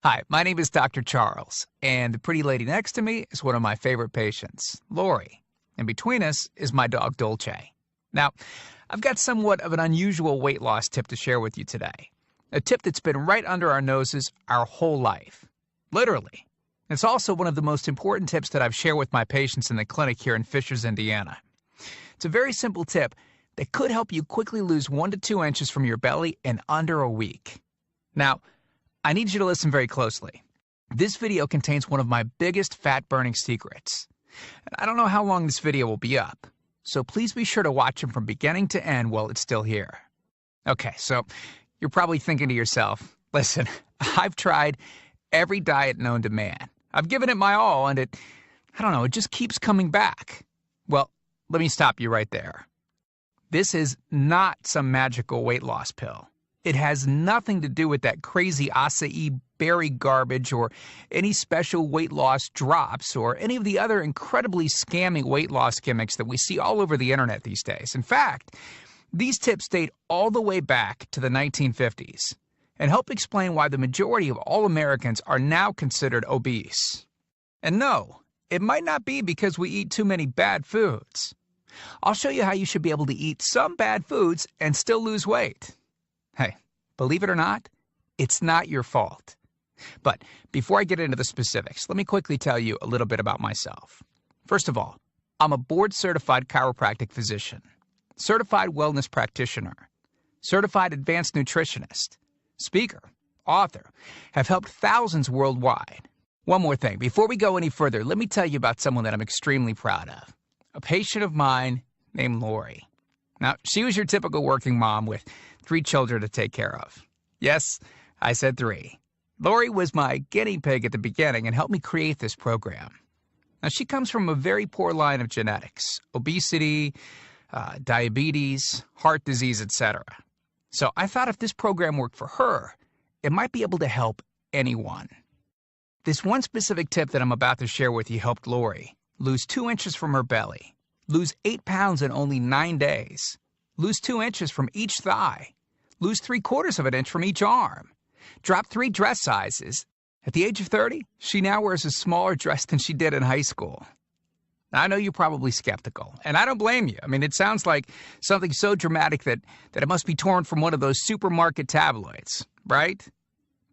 Hi, my name is Dr. Charles, and the pretty lady next to me is one of my favorite patients, Lori. And between us is my dog, Dolce. Now, I've got somewhat of an unusual weight loss tip to share with you today. A tip that's been right under our noses our whole life. Literally. It's also one of the most important tips that I've shared with my patients in the clinic here in Fishers, Indiana. It's a very simple tip that could help you quickly lose 1 to 2 inches from your belly in under a week. Now, I need you to listen very closely. This video contains one of my biggest fat-burning secrets. And I don't know how long this video will be up, so please be sure to watch it from beginning to end while it's still here. Okay, so you're probably thinking to yourself, listen, I've tried every diet known to man. I've given it my all, and it just keeps coming back. Well, let me stop you right there. This is not some magical weight loss pill. It has nothing to do with that crazy acai berry garbage or any special weight loss drops or any of the other incredibly scammy weight loss gimmicks that we see all over the internet these days. In fact, these tips date all the way back to the 1950s and help explain why the majority of all Americans are now considered obese. And no, it might not be because we eat too many bad foods. I'll show you how you should be able to eat some bad foods and still lose weight. Hey, believe it or not, it's not your fault. But before I get into the specifics, let me quickly tell you a little bit about myself. First of all, I'm a board-certified chiropractic physician, certified wellness practitioner, certified advanced nutritionist, speaker, author, have helped thousands worldwide. One more thing, before we go any further, let me tell you about someone that I'm extremely proud of, a patient of mine named Lori. Now, she was your typical working mom with 3 children to take care of. Yes, I said 3. Lori was my guinea pig at the beginning and helped me create this program. Now, she comes from a very poor line of genetics, obesity, diabetes, heart disease, etc. So I thought if this program worked for her, it might be able to help anyone. This one specific tip that I'm about to share with you helped Lori lose 2 inches from her belly, lose 8 pounds in only 9 days, lose 2 inches from each thigh, lose 3/4 of an inch from each arm, drop 3 dress sizes. At the age of 30, she now wears a smaller dress than she did in high school. Now, I know you're probably skeptical, and I don't blame you. I mean, it sounds like something so dramatic that it must be torn from one of those supermarket tabloids, right?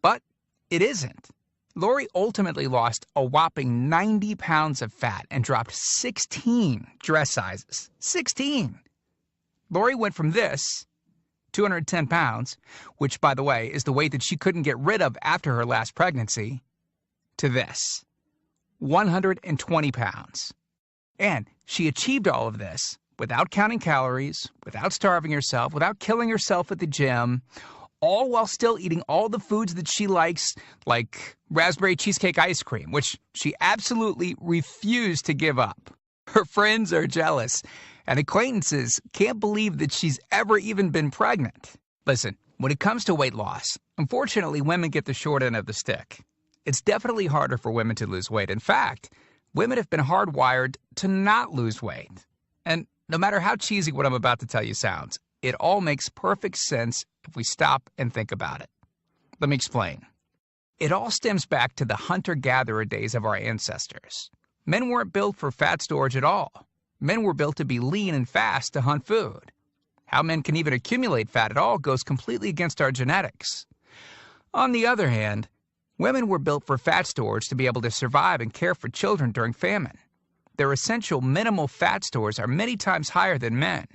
But it isn't. Lori ultimately lost a whopping 90 pounds of fat and dropped 16 dress sizes. 16! Lori went from this, 210 pounds, which, by the way, is the weight that she couldn't get rid of after her last pregnancy, to this, 120 pounds. And she achieved all of this without counting calories, without starving herself, without killing herself at the gym, all while still eating all the foods that she likes, like raspberry cheesecake ice cream, which she absolutely refused to give up. Her friends are jealous, and acquaintances can't believe that she's ever even been pregnant. Listen, when it comes to weight loss, unfortunately, women get the short end of the stick. It's definitely harder for women to lose weight. In fact, women have been hardwired to not lose weight. And no matter how cheesy what I'm about to tell you sounds, it all makes perfect sense if we stop and think about it. Let me explain. It all stems back to the hunter-gatherer days of our ancestors. Men weren't built for fat storage at all. Men were built to be lean and fast to hunt food. How men can even accumulate fat at all goes completely against our genetics. On the other hand, women were built for fat storage to be able to survive and care for children during famine. Their essential minimal fat stores are many times higher than men.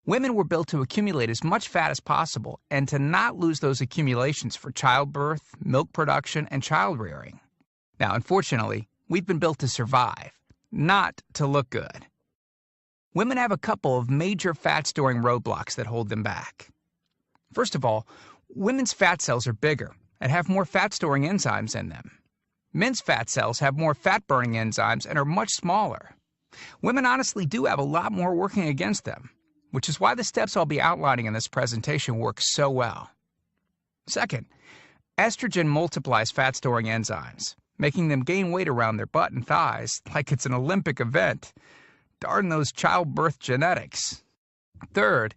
Women were built to accumulate as much fat as possible and to not lose those accumulations for childbirth, milk production, and child rearing. Now, unfortunately, we've been built to survive, not to look good. Women have a couple of major fat-storing roadblocks that hold them back. First of all, women's fat cells are bigger and have more fat-storing enzymes in them. Men's fat cells have more fat-burning enzymes and are much smaller. Women honestly do have a lot more working against them, which is why the steps I'll be outlining in this presentation work so well. Second, estrogen multiplies fat-storing enzymes, making them gain weight around their butt and thighs like it's an Olympic event. Darn those childbirth genetics. Third,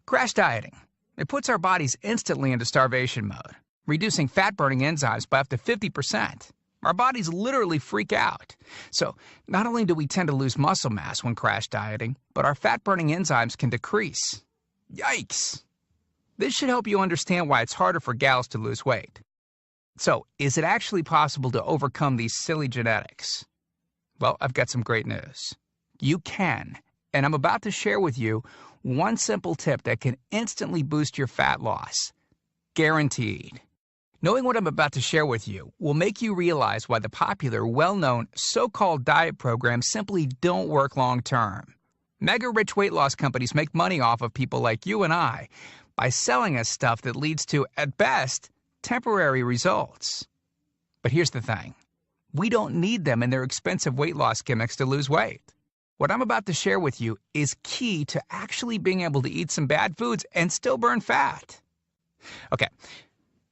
crash dieting. It puts our bodies instantly into starvation mode. reducing fat-burning enzymes by up to 50%. Our bodies literally freak out. So not only do we tend to lose muscle mass when crash dieting, but our fat-burning enzymes can decrease. Yikes! This should help you understand why it's harder for gals to lose weight. So, is it actually possible to overcome these silly genetics? Well, I've got some great news. You can, and I'm about to share with you one simple tip that can instantly boost your fat loss. Guaranteed. Knowing what I'm about to share with you will make you realize why the popular, well-known, so-called diet programs simply don't work long-term. Mega-rich weight loss companies make money off of people like you and I by selling us stuff that leads to, at best, temporary results. But here's the thing. We don't need them in their expensive weight loss gimmicks to lose weight. What I'm about to share with you is key to actually being able to eat some bad foods and still burn fat. Okay.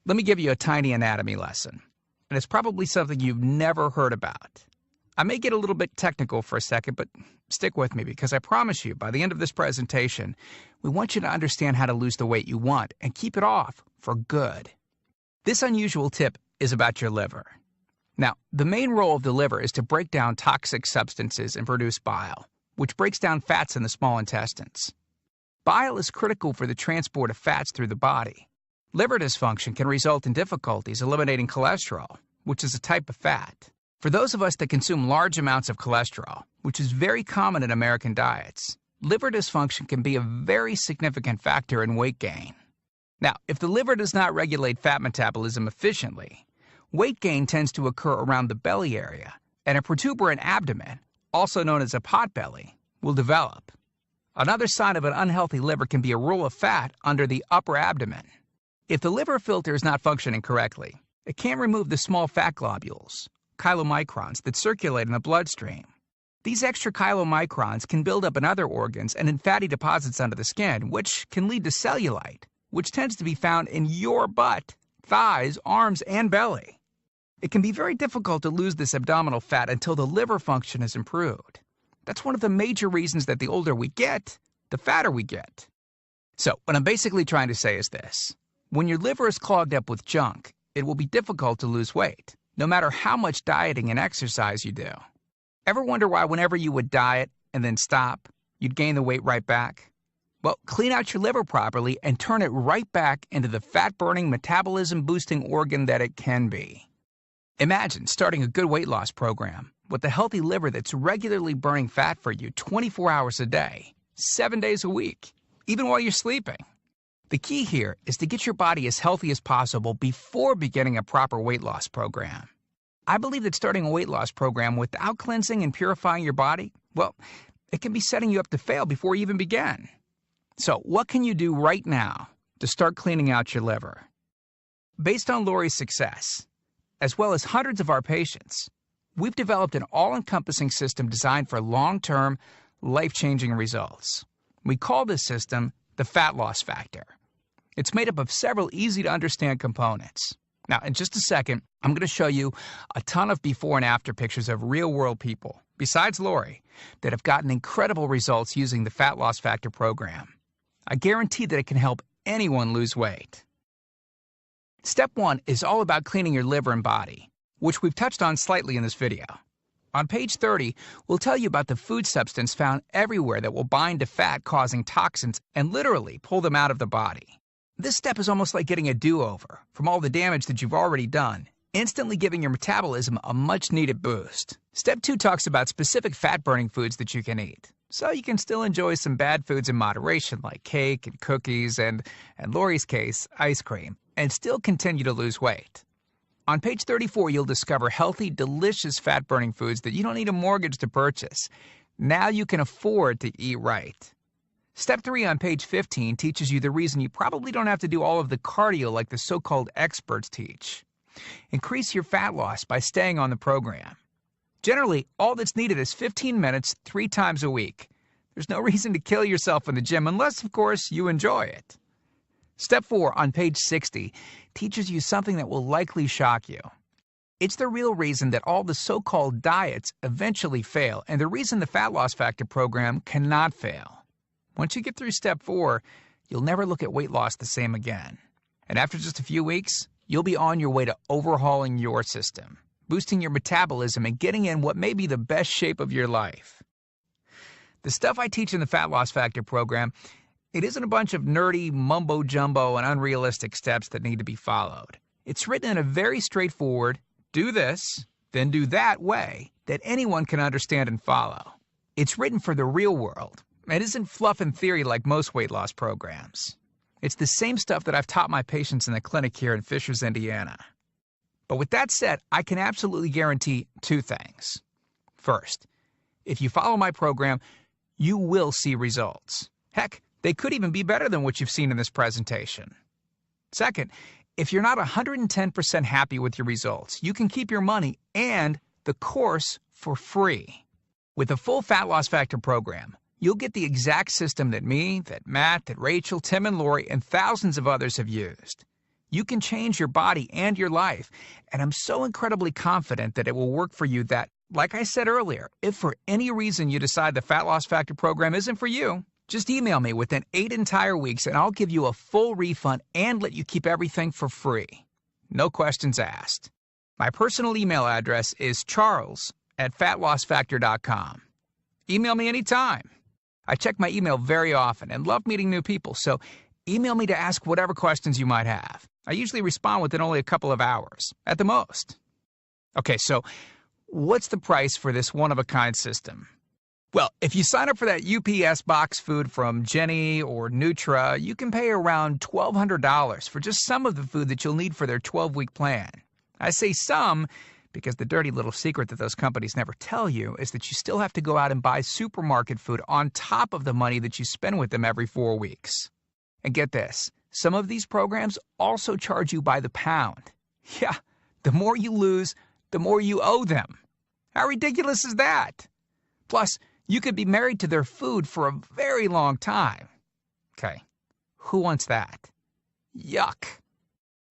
Let me give you a tiny anatomy lesson, and it's probably something you've never heard about. I may get a little bit technical for a second, but stick with me because I promise you, by the end of this presentation, we want you to understand how to lose the weight you want and keep it off for good. This unusual tip is about your liver. Now, the main role of the liver is to break down toxic substances and produce bile, which breaks down fats in the small intestines. Bile is critical for the transport of fats through the body. Liver dysfunction can result in difficulties eliminating cholesterol, which is a type of fat. For those of us that consume large amounts of cholesterol, which is very common in American diets, liver dysfunction can be a very significant factor in weight gain. Now, if the liver does not regulate fat metabolism efficiently, weight gain tends to occur around the belly area, and a protuberant abdomen, also known as a potbelly, will develop. Another sign of an unhealthy liver can be a roll of fat under the upper abdomen. If the liver filter is not functioning correctly, it can't remove the small fat globules, chylomicrons, that circulate in the bloodstream. These extra chylomicrons can build up in other organs and in fatty deposits under the skin, which can lead to cellulite, which tends to be found in your butt, thighs, arms, and belly. It can be very difficult to lose this abdominal fat until the liver function is improved. That's one of the major reasons that the older we get, the fatter we get. So, what I'm basically trying to say is this. When your liver is clogged up with junk, it will be difficult to lose weight, no matter how much dieting and exercise you do. Ever wonder why whenever you would diet and then stop, you'd gain the weight right back? Well, clean out your liver properly and turn it right back into the fat-burning, metabolism-boosting organ that it can be. Imagine starting a good weight loss program with a healthy liver that's regularly burning fat for you 24 hours a day, 7 days a week, even while you're sleeping. The key here is to get your body as healthy as possible before beginning a proper weight loss program. I believe that starting a weight loss program without cleansing and purifying your body, well, it can be setting you up to fail before you even begin. So, what can you do right now to start cleaning out your liver? Based on Lori's success, as well as hundreds of our patients, we've developed an all-encompassing system designed for long-term, life-changing results. We call this system the Fat Loss Factor. It's made up of several easy-to-understand components. Now, in just a second, I'm going to show you a ton of before and after pictures of real-world people, besides Lori, that have gotten incredible results using the Fat Loss Factor program. I guarantee that it can help anyone lose weight. Step 1 is all about cleaning your liver and body, which we've touched on slightly in this video. On page 30, we'll tell you about the food substance found everywhere that will bind to fat, causing toxins and literally pull them out of the body. This step is almost like getting a do-over from all the damage that you've already done, instantly giving your metabolism a much-needed boost. Step 2 talks about specific fat-burning foods that you can eat, so you can still enjoy some bad foods in moderation like cake and cookies and, in Lori's case, ice cream, and still continue to lose weight. On page 34, you'll discover healthy, delicious fat-burning foods that you don't need a mortgage to purchase. Now you can afford to eat right. Step 3 on page 15 teaches you the reason you probably don't have to do all of the cardio like the so-called experts teach. Increase your fat loss by staying on the program. Generally, all that's needed is 15 minutes 3 times a week. There's no reason to kill yourself in the gym unless, of course, you enjoy it. Step 4 on page 60 teaches you something that will likely shock you. It's the real reason that all the so-called diets eventually fail and the reason the Fat Loss Factor program cannot fail. Once you get through step 4, you'll never look at weight loss the same again. And after just a few weeks, you'll be on your way to overhauling your system, boosting your metabolism, and getting in what may be the best shape of your life. The stuff I teach in the Fat Loss Factor program, it isn't a bunch of nerdy mumbo-jumbo and unrealistic steps that need to be followed. It's written in a very straightforward, do this, then do that way that anyone can understand and follow. It's written for the real world. It isn't fluff and theory like most weight loss programs. It's the same stuff that I've taught my patients in the clinic here in Fishers, Indiana. But with that said, I can absolutely guarantee two things. First, if you follow my program, you will see results. Heck, they could even be better than what you've seen in this presentation. Second, if you're not 110% happy with your results, you can keep your money and the course for free. With the full Fat Loss Factor program, you'll get the exact system that me, that Matt, that Rachel, Tim, and Lori, and thousands of others have used. You can change your body and your life, and I'm so incredibly confident that it will work for you that, like I said earlier, if for any reason you decide the Fat Loss Factor program isn't for you, just email me within 8 entire weeks and I'll give you a full refund and let you keep everything for free. No questions asked. My personal email address is charles@fatlossfactor.com. Email me anytime. I check my email very often and love meeting new people, so email me to ask whatever questions you might have. I usually respond within only a couple of hours, at the most. Okay, so what's the price for this one-of-a-kind system? Well, if you sign up for that UPS box food from Jenny or Nutra, you can pay around $1,200 for just some of the food that you'll need for their 12-week plan. I say some because the dirty little secret that those companies never tell you is that you still have to go out and buy supermarket food on top of the money that you spend with them every 4 weeks. And get this, some of these programs also charge you by the pound. Yeah, the more you lose, the more you owe them. How ridiculous is that? Plus, you could be married to their food for a very long time. Okay, who wants that? Yuck.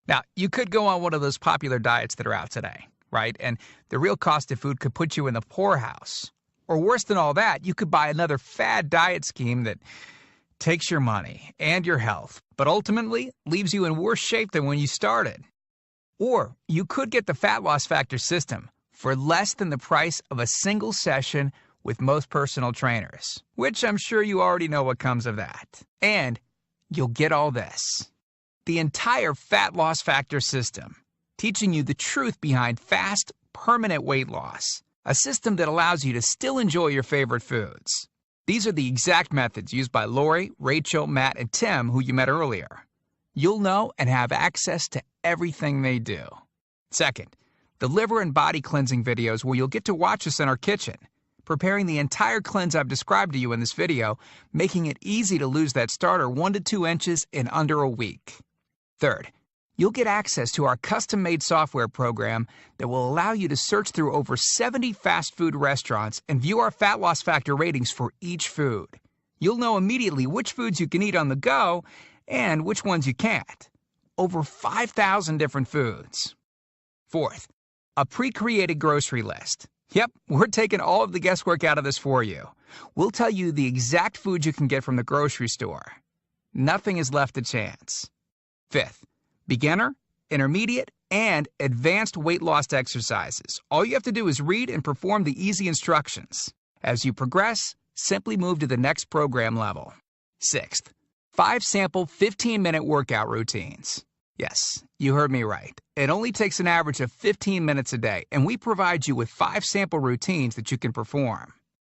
Now, you could go on one of those popular diets that are out today, right? And the real cost of food could put you in the poorhouse. Or worse than all that, you could buy another fad diet scheme that takes your money and your health, but ultimately leaves you in worse shape than when you started. Or you could get the Fat Loss Factor system for less than the price of a single session with most personal trainers, which I'm sure you already know what comes of that. And you'll get all this. The entire Fat Loss Factor system, teaching you the truth behind fast, permanent weight loss. A system that allows you to still enjoy your favorite foods. These are the exact methods used by Lori, Rachel, Matt, and Tim, who you met earlier. You'll know and have access to everything they do. Second, the liver and body cleansing videos where you'll get to watch us in our kitchen, preparing the entire cleanse I've described to you in this video, making it easy to lose that starter 1 to 2 inches in under a week. Third, you'll get access to our custom-made software program that will allow you to search through over 70 fast food restaurants and view our Fat Loss Factor ratings for each food. You'll know immediately which foods you can eat on the go and which ones you can't. Over 5,000 different foods. Fourth, a pre-created grocery list. Yep, we're taking all of the guesswork out of this for you. We'll tell you the exact food you can get from the grocery store. Nothing is left to chance. Fifth, beginner, intermediate, and advanced weight loss exercises. All you have to do is read and perform the easy instructions. As you progress, simply move to the next program level. Sixth, 5 sample 15-minute workout routines. Yes, you heard me right. It only takes an average of 15 minutes a day, and we provide you with 5 sample routines that you can perform.